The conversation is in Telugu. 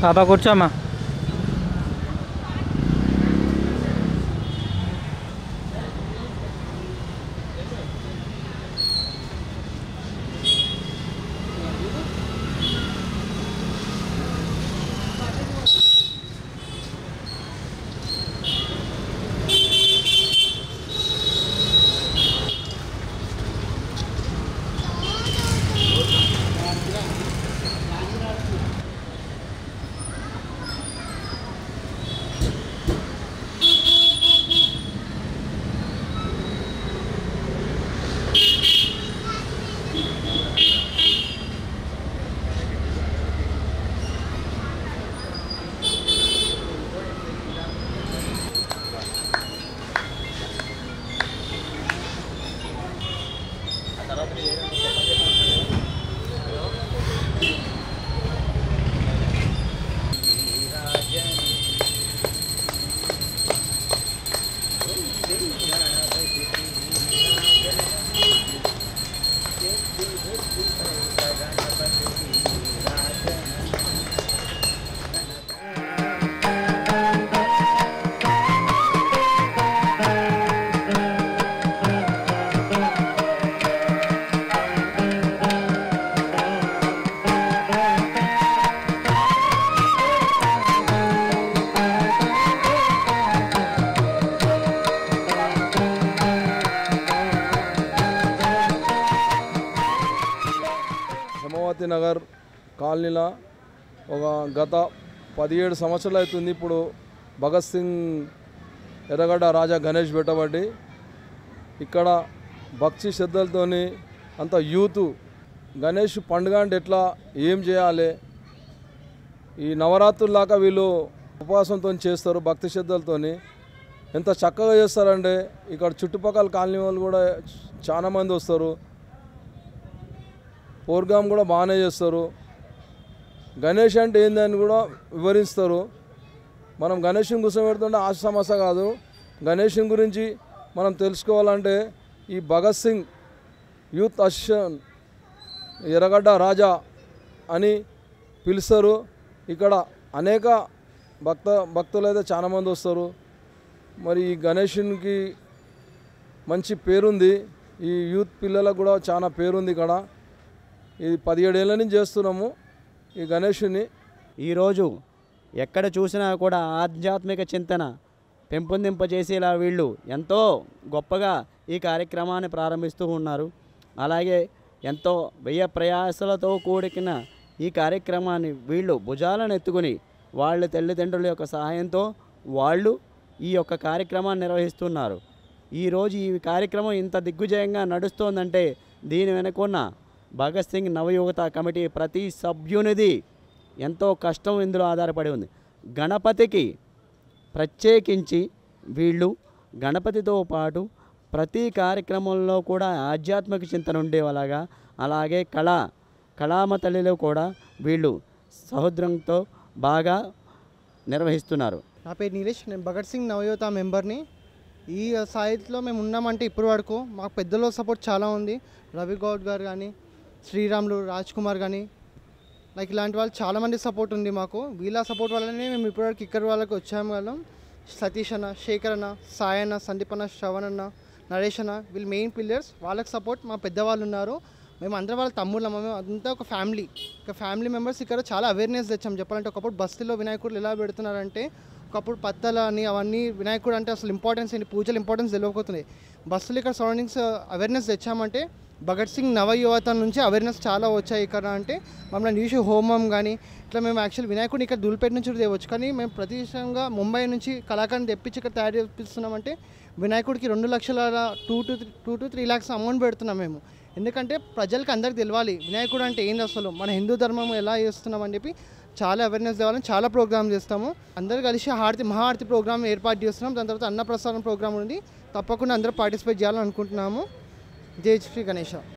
పాప కూర్చోమ్మా. హేమావతి నగర్ కాలనీలో గత 17 సంవత్సరాలు అవుతుంది. ఇప్పుడు భగత్ సింగ్ ఎర్రగడ్డ రాజా గణేష్ పెట్టబట్టి ఇక్కడ భక్తి శ్రద్ధలతోని అంత యూత్ గణేష్ పండుగ అంటే ఎట్లా ఏం చేయాలి, ఈ నవరాత్రులాగా వీళ్ళు ఉపవాసంతో చేస్తారు. భక్తి శ్రద్ధలతోని ఎంత చక్కగా చేస్తారంటే ఇక్కడ చుట్టుపక్కల కాలనీ వాళ్ళు కూడా చాలామంది వస్తారు. ప్రోగ్రామ్ కూడా బాగానే చేస్తారు. గణేష్ అంటే ఏందని కూడా వివరిస్తారు. మనం గణేష్ని కూర్చోబెడుతుంటే ఆశ సమస్య కాదు. గణేష్ని గురించి మనం తెలుసుకోవాలంటే ఈ భగత్ సింగ్ యూత్ అసోసియేషన్ ఎర్రగడ్డ రాజా అని పిలుస్తారు. ఇక్కడ అనేక భక్తులు అయితే చాలామంది వస్తారు. మరి ఈ గణేష్కి మంచి పేరుంది. ఈ యూత్ పిల్లలకు కూడా చాలా పేరుంది. ఇక్కడ ఇది 17 ఏళ్ళ నుంచి చేస్తున్నాము ఈ గణేషుని. ఈరోజు ఎక్కడ చూసినా కూడా ఆధ్యాత్మిక చింతన పెంపొందింపజేసేలా వీళ్ళు ఎంతో గొప్పగా ఈ కార్యక్రమాన్ని ప్రారంభిస్తూ ఉన్నారు. అలాగే ఎంతో వ్యయ ప్రయాసలతో కూడిన ఈ కార్యక్రమాన్ని వీళ్ళు భుజాలను ఎత్తుకుని వాళ్ళ తల్లిదండ్రుల యొక్క సహాయంతో వాళ్ళు ఈ యొక్క కార్యక్రమాన్ని నిర్వహిస్తున్నారు. ఈరోజు ఈ కార్యక్రమం ఇంత దిగ్విజయంగా నడుస్తోందంటే దీని వెనుకున్న భగత్ సింగ్ నవయువత కమిటీ ప్రతి సభ్యునిది ఎంతో కష్టం ఇందులో ఆధారపడి ఉంది. గణపతికి ప్రత్యేకించి వీళ్ళు గణపతితో పాటు ప్రతి కార్యక్రమంలో కూడా ఆధ్యాత్మిక చింతన ఉండేలాగా, అలాగే కళామ తల్లిలో కూడా వీళ్ళు సహోదరంతో బాగా నిర్వహిస్తున్నారు. నా పేరు నీలేష్, నేను భగత్ సింగ్ నవయువత మెంబర్ని. ఈ సాయిలో మేము ఉన్నామంటే ఇప్పటి వరకు మాకు పెద్దల సపోర్ట్ చాలా ఉంది. రవి గౌడ్ గారు కానీ, శ్రీరాములు, రాజ్ కుమార్ కానీ, లైక్ ఇలాంటి వాళ్ళు చాలామంది సపోర్ట్ ఉంది మాకు. వీళ్ళ సపోర్ట్ వల్లనే మేము ఇప్పటివరకు ఇక్కడ వాళ్ళకి వచ్చాము. వాళ్ళం సతీష్ అన్న, శేఖర్ అన్న, సాయి అన్న, సందీప్ అన్న, శ్రవణ్ అన్న, నరేష్ అన్న, వీళ్ళు మెయిన్ పిల్లర్స్. వాళ్ళకి సపోర్ట్ మా పెద్దవాళ్ళు ఉన్నారు. మేము అందరం వాళ్ళ తమ్ముళ్ళం. మేము అంతా ఒక ఫ్యామిలీ మెంబర్స్. ఇక్కడ చాలా అవేర్నెస్ తెచ్చాం. చెప్పాలంటే ఒకప్పుడు బస్తీలో వినాయకుడు ఎలా పెడుతున్నారంటే, ఒకప్పుడు పత్తల అని అవన్నీ వినాయకుడు అంటే అసలు ఇంపార్టెన్స్ ఏంటి, పూజలు ఇంపార్టెన్స్ తెలియకపోతున్నాయి. బస్సులు ఇక్కడ సరౌండింగ్స్ అవేర్నెస్ తెచ్చామంటే భగత్ సింగ్ నవయువత నుంచి అవేర్నెస్ చాలా వచ్చాయి ఇక్కడ. అంటే మమ్మల్ని చూసి హోమం కానీ ఇట్లా మేము యాక్చువల్ వినాయకుడిని ఇక్కడ దూల్పేట నుంచి తేవచ్చు, కానీ మేము ప్రతిష్టంగా ముంబై నుంచి కళాకారుని తెప్పించి ఇక్కడ తయారు చేపిస్తున్నామంటే వినాయకుడికి 2 లక్షల 2 to 3 lakhs అమౌంట్ పెడుతున్నాం మేము. ఎందుకంటే ప్రజలకు అందరికి తెలియాలి వినాయకుడు అంటే ఏంది, అసలు మన హిందూ ధర్మం ఎలా చేస్తున్నామని చెప్పి చాలా అవేర్నెస్ తేవాలని చాలా ప్రోగ్రామ్ చేస్తాము. అందరూ కలిసి మహాఆరతి ప్రోగ్రామ్ ఏర్పాటు చేస్తున్నాం. దాని తర్వాత అన్నప్రసాదం ప్రోగ్రామ్ ఉంది. తప్పకుండా అందరూ పార్టిసిపేట్ చేయాలని అనుకుంటున్నాము. జై శ్రీ గణేష.